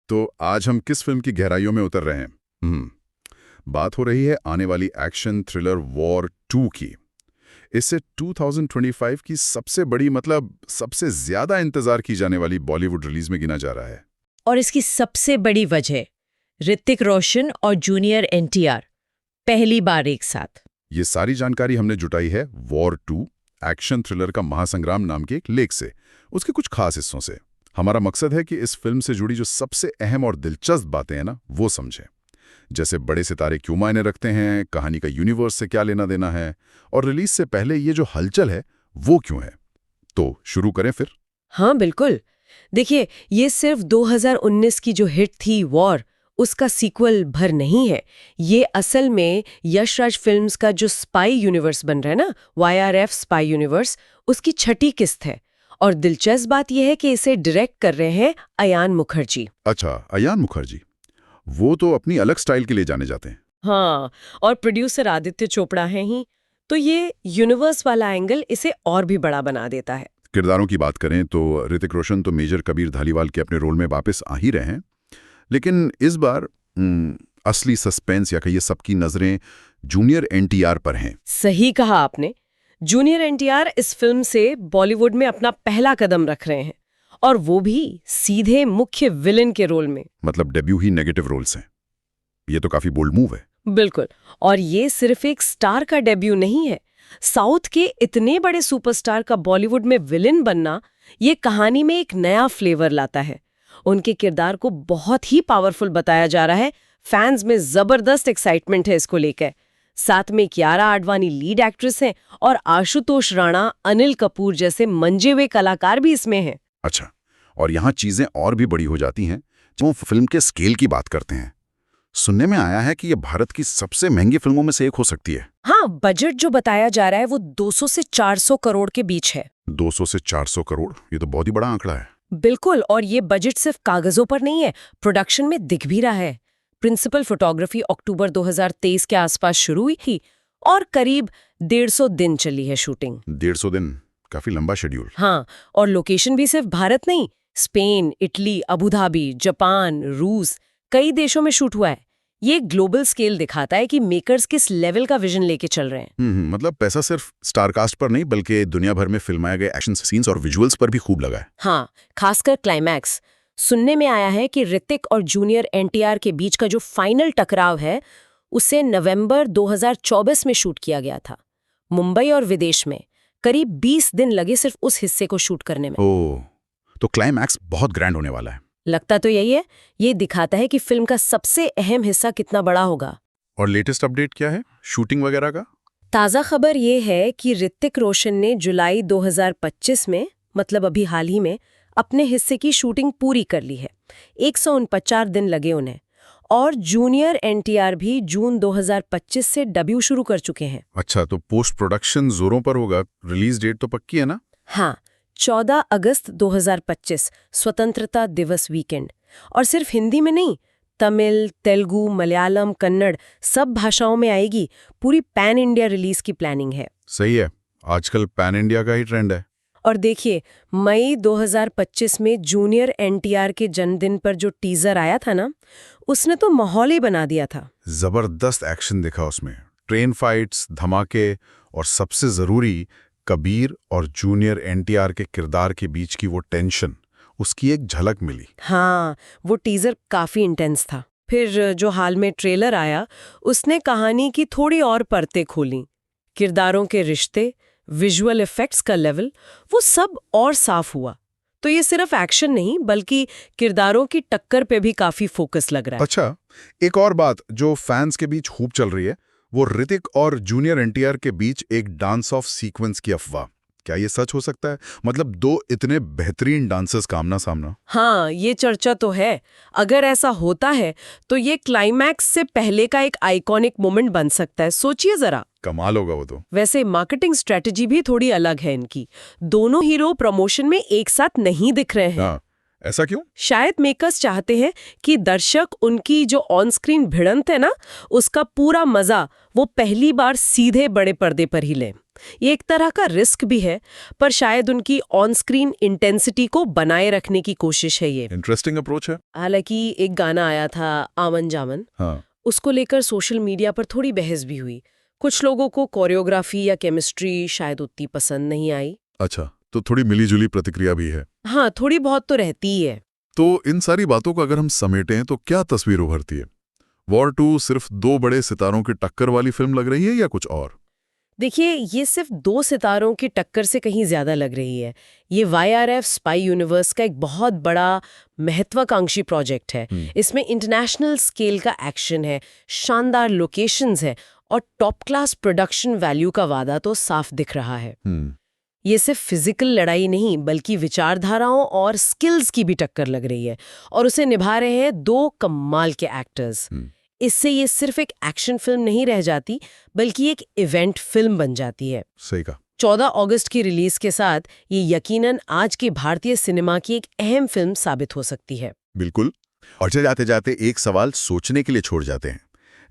तो आज हम किस फिल्म की गहराइयों में उतर रहे हैं? बात हो रही है आने वाली एक्शन थ्रिलर वॉर 2 की। इससे 2025 की सबसे बड़ी मतलब सबसे ज्यादा इंतजार की जाने वाली बॉलीवुड रिलीज में गिना जा रहा है। और इसकी सबसे बड़ी वजह ऋतिक रोशन और जूनियर एनटीआर पहली बार एक साथ। ये सारी जानकारी हमने जुटाई है वॉर 2 एक्शन थ्रिलर का महासंग्राम नाम के एक लेख से, उसके कुछ खास हिस्सों से। हमारा मकसद है कि इस फिल्म से जुड़ी जो सबसे अहम और दिलचस्प बातें हैं ना, वो समझें। जैसे बड़े सितारे क्यों मायने रखते हैं, कहानी का यूनिवर्स से क्या लेना देना है, और रिलीज से पहले ये जो हलचल है वो क्यों है। तो शुरू करें फिर। हाँ बिल्कुल। देखिए, ये सिर्फ 2019 की जो हिट थी वॉर, उसका सीक्वल भर नहीं है। ये असल में यशराज फिल्म्स का जो स्पाई यूनिवर्स बन रहा है ना, YRF स्पाई यूनिवर्स, उसकी छठी किस्त है। और दिलचस्प बात यह है कि इसे डायरेक्ट कर रहे हैं अयान मुखर्जी। अच्छा, अयान मुखर्जी, वो तो अपनी अलग स्टाइल के लिए जाने जाते हैं। हाँ, और प्रोड्यूसर आदित्य चोपड़ा हैं ही, तो ये यूनिवर्स वाला एंगल इसे और भी बड़ा बना देता है। किरदारों की बात करें तो ऋतिक रोशन तो मेजर कबीर धालीवाल के अपने रोल में वापस आ ही रहे हैं, लेकिन इस बार असली सस्पेंस या कहिए सबकी नजरें जूनियर एनटीआर पर हैं। सही कहा आपने। जूनियर एनटीआर इस फिल्म से बॉलीवुड में अपना पहला कदम रख रहे हैं, और वो भी सीधे मुख्य विलेन के रोल में। मतलब डेब्यू ही नेगेटिव रोल्स हैं। ये तो काफी बोल्ड मूव है। बिल्कुल। और ये सिर्फ एक स्टार का डेब्यू नहीं है। साउथ के इतने बड़े सुपरस्टार का बॉलीवुड में विलेन बनना, ये कहानी में एक नया फ्लेवर लाता है। उनके किरदार को बहुत ही पावरफुल बताया जा रहा है। फैंस में जबरदस्त एक्साइटमेंट है इसको लेकर। साथ में कियारा आडवाणी लीड एक्ट्रेस हैं, और आशुतोष राणा, अनिल कपूर जैसे मंजे हुए कलाकार भी इसमें हैं। अच्छा, और यहाँ चीजें और भी बड़ी हो जाती हैं जब हम फिल्म के स्केल की बात करते हैं। सुनने में आया है कि ये भारत की सबसे महंगी फिल्मों में से एक हो सकती है। हाँ, बजट जो बताया जा रहा है वो 200 से 400 करोड़ के बीच है। 200 से 400 करोड़, ये तो बहुत ही बड़ा आंकड़ा है। बिल्कुल। और ये बजट सिर्फ कागजों पर नहीं है, प्रोडक्शन में दिख भी रहा है। प्रिंसिपल फोटोग्राफी अक्टूबर 2023 के आसपास शुरू हुई थी, और करीब 150 दिन चली है शूटिंग। 150 दिन, काफी लंबा शेड्यूल। हाँ, और लोकेशन भी सिर्फ भारत नहीं, Spain, Italy, Abu Dhabi, Japan, रूस, कई देशों में शूट हुआ है। ये ग्लोबल स्केल दिखाता है कि मेकर्स किस लेवल का विजन लेके चल रहे हैं। मतलब पैसा सिर्फ स्टारकास्ट पर नहीं बल्कि दुनिया भर में फिल्माए गए एक्शन सीन्स और विजुअल्स पर भी खूब लगा है। हाँ, खासकर क्लाइमैक्स। सुनने में आया है कि ऋतिक और जूनियर एनटीआर के बीच का जो फाइनल टकराव है, उसे नवंबर 2024 में शूट किया गया था, मुंबई और विदेश में। करीब 20 दिन लगे सिर्फ उस हिस्से को शूट करने में। ओह, तो क्लाइमैक्स बहुत ग्रैंड होने वाला है। लगता तो यही है। ये दिखाता है कि फिल्म का सबसे अहम हिस्सा कितना बड़ा होगा। और लेटेस्ट अपडेट क्या है शूटिंग वगैरह का? ताज़ा खबर ये है कि ऋतिक रोशन ने जुलाई 2025 में, मतलब अभी हाल ही में, अपने हिस्से की शूटिंग पूरी कर ली है। 149 दिन लगे उन्हें। और जूनियर एनटीआर भी जून 2025 से डेब्यू शुरू कर चुके हैं। अच्छा, तो पोस्ट प्रोडक्शन जोरों पर होगा। रिलीज डेट तो पक्की है ना? हाँ, 14 अगस्त 2025, स्वतंत्रता दिवस वीकेंड। और सिर्फ हिंदी में नहीं, तमिल, तेलुगु, मलयालम, कन्नड़ सब भाषाओं में आएगी। पूरी पैन इंडिया रिलीज की प्लानिंग है। सही है, आजकल पैन इंडिया का ही ट्रेंड है। और देखिए, मई 2025 में जूनियर एनटीआर के जन्मदिन पर जो टीजर आया था ना, उसने तो माहौल ही बना दिया था। जबरदस्त एक्शन दिखा उसमें, ट्रेन फाइट्स, धमाके, और सबसे जरूरी कबीर और जूनियर एनटीआर के किरदार के बीच की वो टेंशन, उसकी एक झलक मिली। हाँ, वो टीजर काफी इंटेंस था। फिर जो हाल में ट्रेलर आया, उसने कहानी की थोड़ी और परतें खोली। किरदारों के रिश्ते, विजुअल इफेक्ट्स का लेवल, वो सब और साफ हुआ। तो ये सिर्फ एक्शन नहीं बल्कि किरदारों की टक्कर पे भी काफी फोकस लग रहा है। अच्छा, एक और बात जो फैंस के बीच खूब चल रही है, वो ऋतिक और जूनियर एनटीआर के बीच एक डांस ऑफ सीक्वेंस की अफवाह। क्या ये सच हो सकता है? मतलब दो इतने बेहतरीन डांसर्स का आमना सामना। हाँ, ये चर्चा तो है। अगर ऐसा होता है तो ये क्लाइमैक्स से पहले का एक आइकॉनिक मोमेंट बन सकता है। सोचिए जरा, कमाल होगा वो तो। वैसे मार्केटिंग स्ट्रेटजी भी थोड़ी अलग है इनकी। दोनों हीरो प्रमोशन में एक साथ नहीं दिख रहे हैं। हाँ, ऐसा क्यों? शायद मेकर्स चाहते हैं कि दर्शक उनकी जो ऑन स्क्रीन भिड़ंत है ना, उसका पूरा मजा वो पहली बार सीधे बड़े पर्दे पर ही लें। ये एक तरह का रिस्क भी है, पर शायद उनकी ऑन स्क्रीन इंटेंसिटी को बनाए रखने की कोशिश है ये। इंटरेस्टिंग अप्रोच है। हालांकि एक गाना आया था आमन जामन, हाँ। उसको लेकर सोशल मीडिया पर थोड़ी बहस भी हुई। कुछ लोगों को कोरियोग्राफी या केमिस्ट्री शायद उतनी पसंद नहीं आई। अच्छा, तो थोड़ी मिलीजुली प्रतिक्रिया भी है। हाँ, थोड़ी बहुत तो रहती ही है। तो इन सारी बातों को अगर हम समेटें तो क्या तस्वीर उभरती है? वॉर 2 सिर्फ दो बड़े सितारों की टक्कर वाली फिल्म लग रही है या कुछ और? देखिए, ये सिर्फ दो सितारों की टक्कर से कहीं ज्यादा लग रही है। ये YRF स्पाई यूनिवर्स का एक बहुत बड़ा महत्वाकांक्षी प्रोजेक्ट है। इसमें इंटरनेशनल स्केल का एक्शन है, शानदार लोकेशंस है और टॉप क्लास प्रोडक्शन वैल्यू का वादा तो साफ दिख रहा है। ये सिर्फ फिजिकल लड़ाई नहीं, बल्कि विचारधाराओं और स्किल्स की भी टक्कर लग रही है, और उसे निभा रहे हैं दो कमाल के एक्टर्स। इससे ये सिर्फ एक एक्शन फिल्म नहीं रह जाती, बल्कि एक इवेंट फिल्म बन जाती है। सही कहा। 14 अगस्त की रिलीज के साथ ये यकीनन आज के भारतीय सिनेमा की एक अहम फिल्म साबित हो सकती है। बिल्कुल। और जाते जाते एक सवाल सोचने के लिए छोड़ जाते हैं।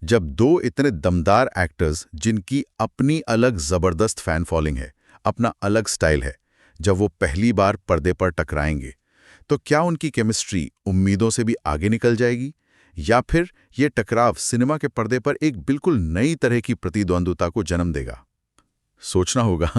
जब दो इतने दमदार एक्टर्स जिनकी अपनी अलग जबरदस्त फैन फॉलोइंग है, अपना अलग स्टाइल है, जब वो पहली बार पर्दे पर टकराएंगे, तो क्या उनकी केमिस्ट्री उम्मीदों से भी आगे निकल जाएगी, या फिर ये टकराव सिनेमा के पर्दे पर एक बिल्कुल नई तरह की प्रतिद्वंद्विता को जन्म देगा? सोचना होगा।